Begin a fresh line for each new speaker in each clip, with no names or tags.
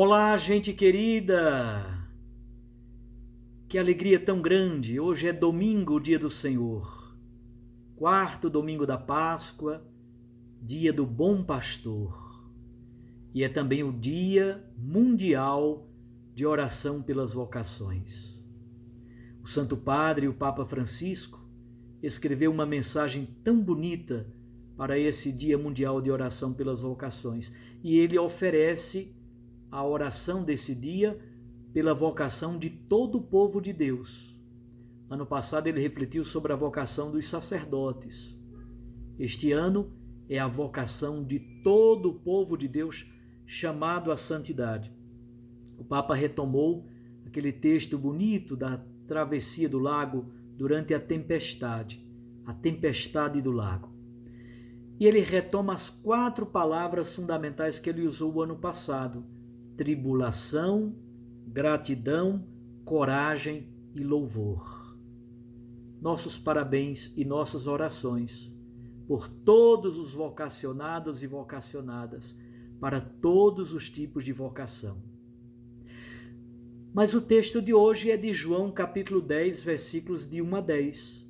Olá, gente querida! Que alegria tão grande! Hoje é domingo, dia do Senhor, quarto domingo da Páscoa, dia do Bom Pastor. E é também o Dia Mundial de Oração pelas Vocações. O Santo Padre, o Papa Francisco, escreveu uma mensagem tão bonita para esse Dia Mundial de Oração pelas Vocações. E ele oferece a oração desse dia pela vocação de todo o povo de Deus. Ano passado ele refletiu sobre a vocação dos sacerdotes. Este ano é a vocação de todo o povo de Deus chamado à santidade. O Papa retomou aquele texto bonito da travessia do lago durante a tempestade do lago. E ele retoma as 4 palavras fundamentais que ele usou o ano passado: tribulação, gratidão, coragem e louvor. Nossos parabéns e nossas orações por todos os vocacionados e vocacionadas, para todos os tipos de vocação. Mas o texto de hoje é de João capítulo 10, versículos de 1 a 10.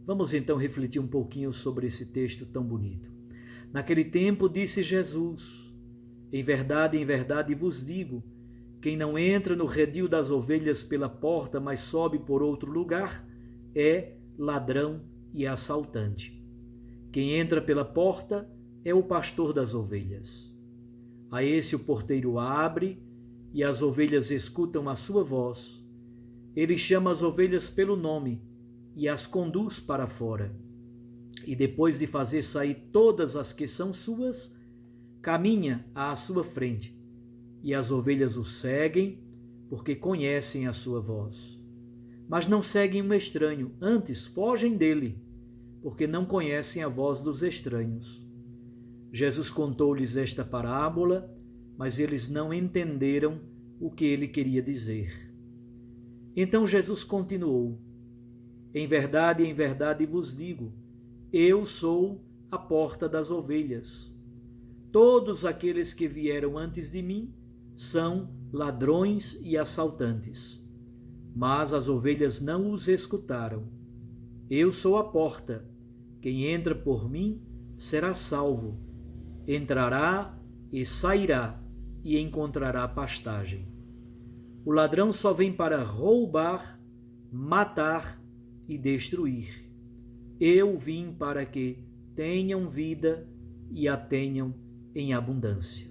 Vamos então refletir um pouquinho sobre esse texto tão bonito. Naquele tempo disse Jesus: em verdade vos digo, quem não entra no redil das ovelhas pela porta, mas sobe por outro lugar, é ladrão e assaltante. Quem entra pela porta é o pastor das ovelhas. A esse o porteiro abre, e as ovelhas escutam a sua voz. Ele chama as ovelhas pelo nome e as conduz para fora. E depois de fazer sair todas as que são suas, caminha à sua frente, e as ovelhas o seguem, porque conhecem a sua voz. Mas não seguem um estranho, antes fogem dele, porque não conhecem a voz dos estranhos. Jesus contou-lhes esta parábola, mas eles não entenderam o que ele queria dizer. Então Jesus continuou: em verdade vos digo, eu sou a porta das ovelhas. Todos aqueles que vieram antes de mim são ladrões e assaltantes, mas as ovelhas não os escutaram. Eu sou a porta. Quem entra por mim será salvo. Entrará e sairá e encontrará pastagem. O ladrão só vem para roubar, matar e destruir. Eu vim para que tenham vida e a tenham em abundância.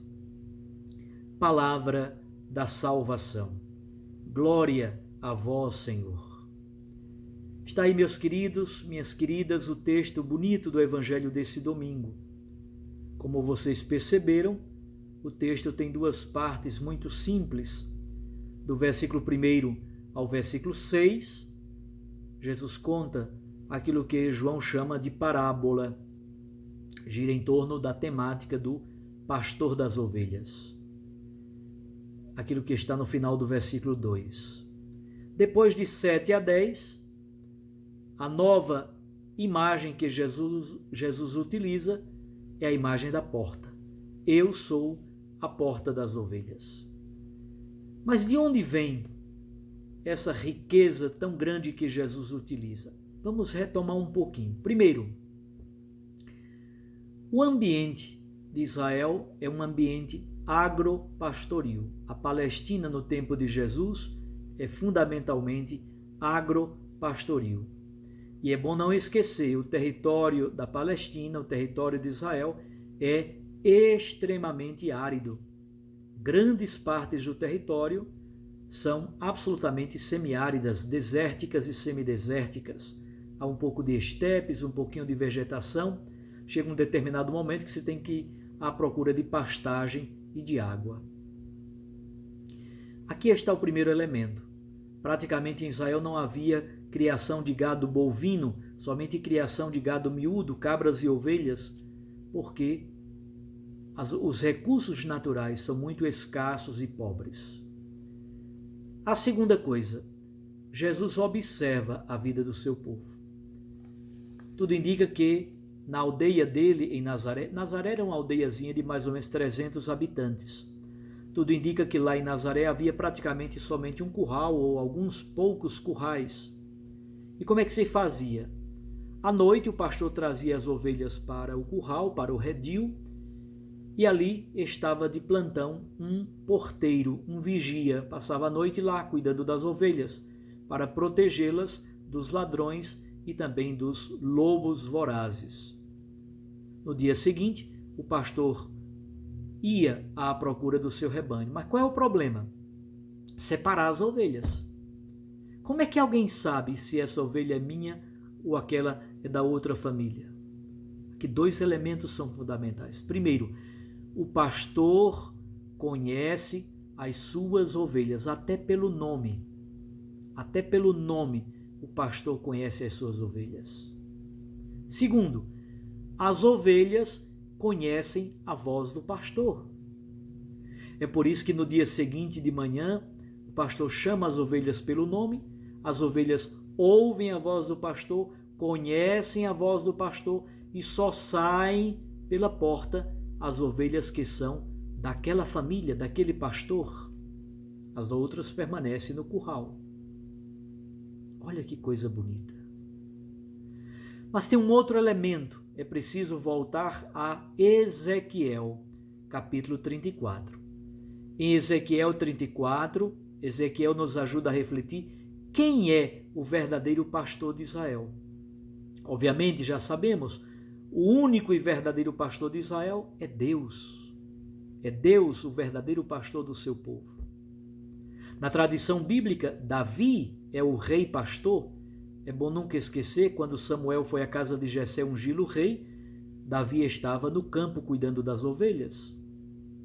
Palavra da salvação. Glória a vós, Senhor. Está aí, meus queridos, minhas queridas, o texto bonito do Evangelho desse domingo. Como vocês perceberam, o texto tem 2 partes muito simples. Do versículo 1 ao versículo 6, Jesus conta aquilo que João chama de parábola. Gira em torno da temática do pastor das ovelhas. Aquilo que está no final do versículo 2. Depois de 7 a 10, a nova imagem que Jesus utiliza é a imagem da porta. Eu sou a porta das ovelhas. Mas de onde vem essa riqueza tão grande que Jesus utiliza? Vamos retomar um pouquinho. Primeiro, o ambiente de Israel é um ambiente agropastoril. A Palestina, no tempo de Jesus, é fundamentalmente agropastoril. E é bom não esquecer, o território da Palestina, o território de Israel, é extremamente árido. Grandes partes do território são absolutamente semiáridas, desérticas e semidesérticas. Há um pouco de estepes, um pouquinho de vegetação. Chega um determinado momento que se tem que ir à procura de pastagem e de água. Aqui está o primeiro elemento. Praticamente em Israel não havia criação de gado bovino, somente criação de gado miúdo, cabras e ovelhas, porque os recursos naturais são muito escassos e pobres. A segunda coisa, Jesus observa a vida do seu povo. Tudo indica que na aldeia dele, em Nazaré era uma aldeiazinha de mais ou menos 300 habitantes. Tudo indica que lá em Nazaré havia praticamente somente um curral ou alguns poucos currais. E como é que se fazia? À noite o pastor trazia as ovelhas para o curral, para o redil, e ali estava de plantão um porteiro, um vigia. Passava a noite lá cuidando das ovelhas, para protegê-las dos ladrões e também dos lobos vorazes. No dia seguinte, o pastor ia à procura do seu rebanho. Mas qual é o problema? Separar as ovelhas. Como é que alguém sabe se essa ovelha é minha ou aquela é da outra família? Aqui dois elementos são fundamentais. Primeiro, o pastor conhece as suas ovelhas, até pelo nome. Até pelo nome, o pastor conhece as suas ovelhas. Segundo, as ovelhas conhecem a voz do pastor. É por isso que no dia seguinte de manhã, o pastor chama as ovelhas pelo nome, as ovelhas ouvem a voz do pastor, conhecem a voz do pastor e só saem pela porta as ovelhas que são daquela família, daquele pastor. As outras permanecem no curral. Olha que coisa bonita. Mas tem um outro elemento. É preciso voltar a Ezequiel, capítulo 34. Em Ezequiel 34, Ezequiel nos ajuda a refletir quem é o verdadeiro pastor de Israel. Obviamente, já sabemos, o único e verdadeiro pastor de Israel é Deus. É Deus o verdadeiro pastor do seu povo. Na tradição bíblica, Davi é o rei pastor. É bom nunca esquecer, quando Samuel foi à casa de Jessé ungí-lo rei, Davi estava no campo cuidando das ovelhas.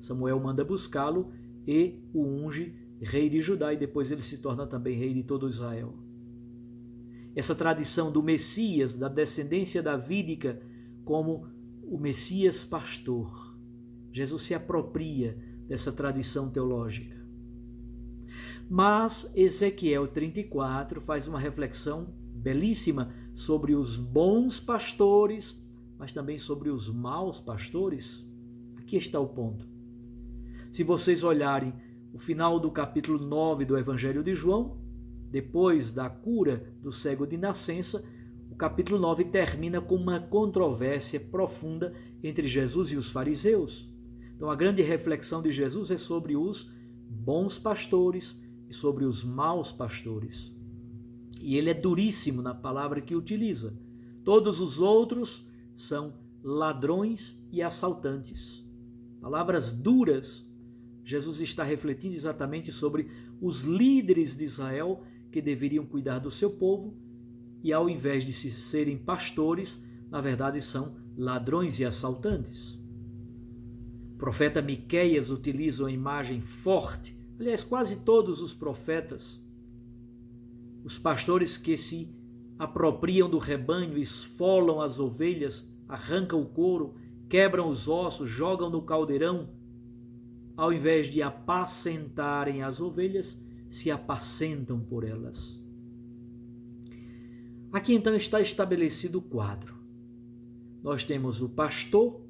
Samuel manda buscá-lo e o unge rei de Judá, e depois ele se torna também rei de todo Israel. Essa tradição do Messias, da descendência davídica, como o Messias pastor. Jesus se apropria dessa tradição teológica. Mas Ezequiel 34 faz uma reflexão belíssima sobre os bons pastores, mas também sobre os maus pastores. Aqui está o ponto. Se vocês olharem o final do capítulo 9 do Evangelho de João, depois da cura do cego de nascença, o capítulo 9 termina com uma controvérsia profunda entre Jesus e os fariseus. Então a grande reflexão de Jesus é sobre os bons pastores e sobre os maus pastores. E ele é duríssimo na palavra que utiliza. Todos os outros são ladrões e assaltantes. Palavras duras. Jesus está refletindo exatamente sobre os líderes de Israel que deveriam cuidar do seu povo e, ao invés de serem pastores, na verdade são ladrões e assaltantes. O profeta Miqueias utiliza uma imagem forte. Aliás, quase todos os profetas, os pastores que se apropriam do rebanho, esfolam as ovelhas, arrancam o couro, quebram os ossos, jogam no caldeirão, ao invés de apacentarem as ovelhas, se apacentam por elas. Aqui então está estabelecido o quadro. Nós temos o pastor,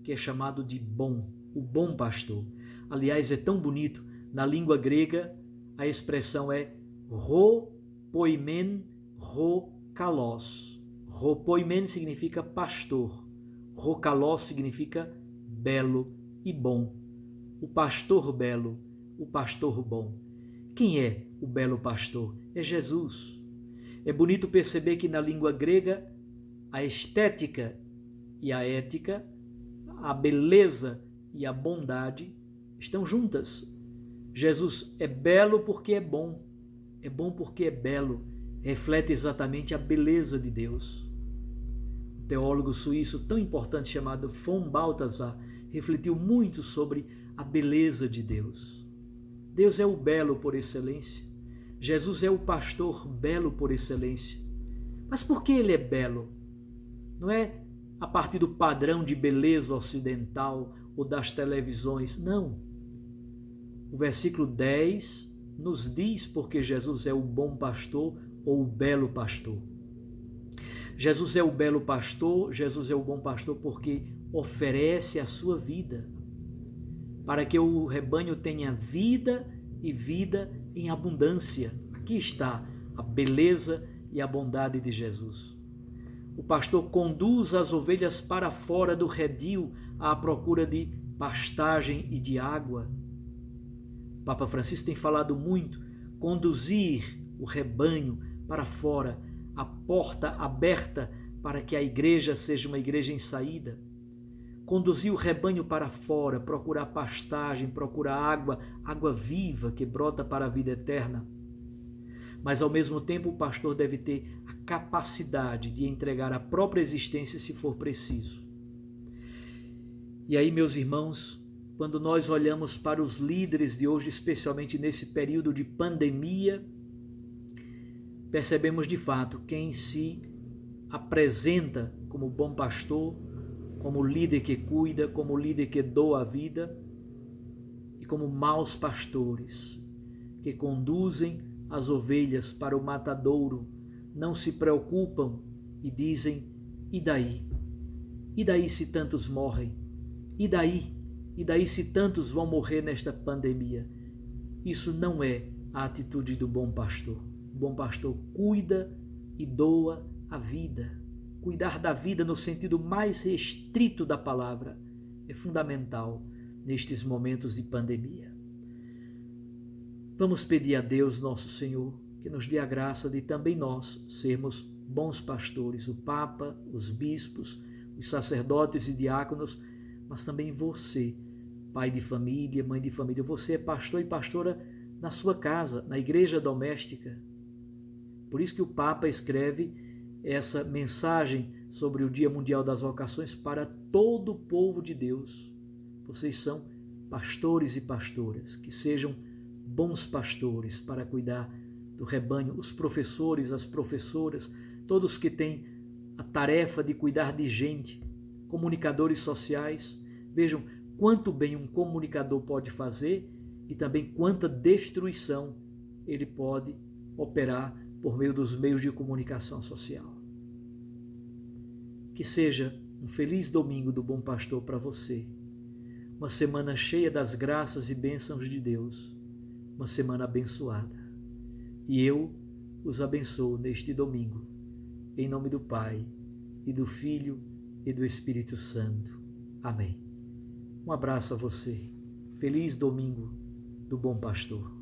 que é chamado de bom, o bom pastor. Aliás, é tão bonito, na língua grega a expressão é ropoimen rokalos. Ropoimen significa pastor, rokalos significa belo e bom. O pastor belo, o pastor bom. Quem é o belo pastor? É Jesus. É bonito perceber que na língua grega a estética e a ética, a beleza e a bondade estão juntas. Jesus é belo porque é bom porque é belo, reflete exatamente a beleza de Deus. O teólogo suíço tão importante chamado von Balthasar refletiu muito sobre a beleza de Deus. Deus é o belo por excelência. Jesus é o pastor belo por excelência. Mas por que ele é belo? Não é a partir do padrão de beleza ocidental ou das televisões, não. O versículo 10 nos diz porque Jesus é o bom pastor ou o belo pastor. Jesus é o belo pastor, Jesus é o bom pastor porque oferece a sua vida para que o rebanho tenha vida e vida em abundância. Aqui está a beleza e a bondade de Jesus. O pastor conduz as ovelhas para fora do redil à procura de pastagem e de água. O Papa Francisco tem falado muito, conduzir o rebanho para fora, a porta aberta para que a igreja seja uma igreja em saída. Conduzir o rebanho para fora, procurar pastagem, procurar água, água viva que brota para a vida eterna. Mas ao mesmo tempo o pastor deve ter a capacidade de entregar a própria existência se for preciso. E aí, meus irmãos, quando nós olhamos para os líderes de hoje, especialmente nesse período de pandemia, percebemos de fato quem se apresenta como bom pastor, como líder que cuida, como líder que doa a vida, e como maus pastores que conduzem as ovelhas para o matadouro, não se preocupam e dizem: e daí? E daí se tantos morrem? E daí? E daí se tantos vão morrer nesta pandemia? Isso não é a atitude do bom pastor. O bom pastor cuida e doa a vida. Cuidar da vida no sentido mais restrito da palavra é fundamental nestes momentos de pandemia. Vamos pedir a Deus, nosso Senhor, que nos dê a graça de também nós sermos bons pastores, o Papa, os bispos, os sacerdotes e diáconos, mas também você, pai de família, mãe de família, você é pastor e pastora na sua casa, na igreja doméstica. Por isso que o Papa escreve essa mensagem sobre o Dia Mundial das Vocações para todo o povo de Deus. Vocês são pastores e pastoras, que sejam bons pastores para cuidar do rebanho, os professores, as professoras, todos que têm a tarefa de cuidar de gente, comunicadores sociais. Vejam quanto bem um comunicador pode fazer e também quanta destruição ele pode operar por meio dos meios de comunicação social. Que seja um feliz domingo do Bom Pastor para você, uma semana cheia das graças e bênçãos de Deus, uma semana abençoada. E eu os abençoo neste domingo, em nome do Pai, e do Filho, e do Espírito Santo. Amém. Um abraço a você. Feliz domingo do Bom Pastor.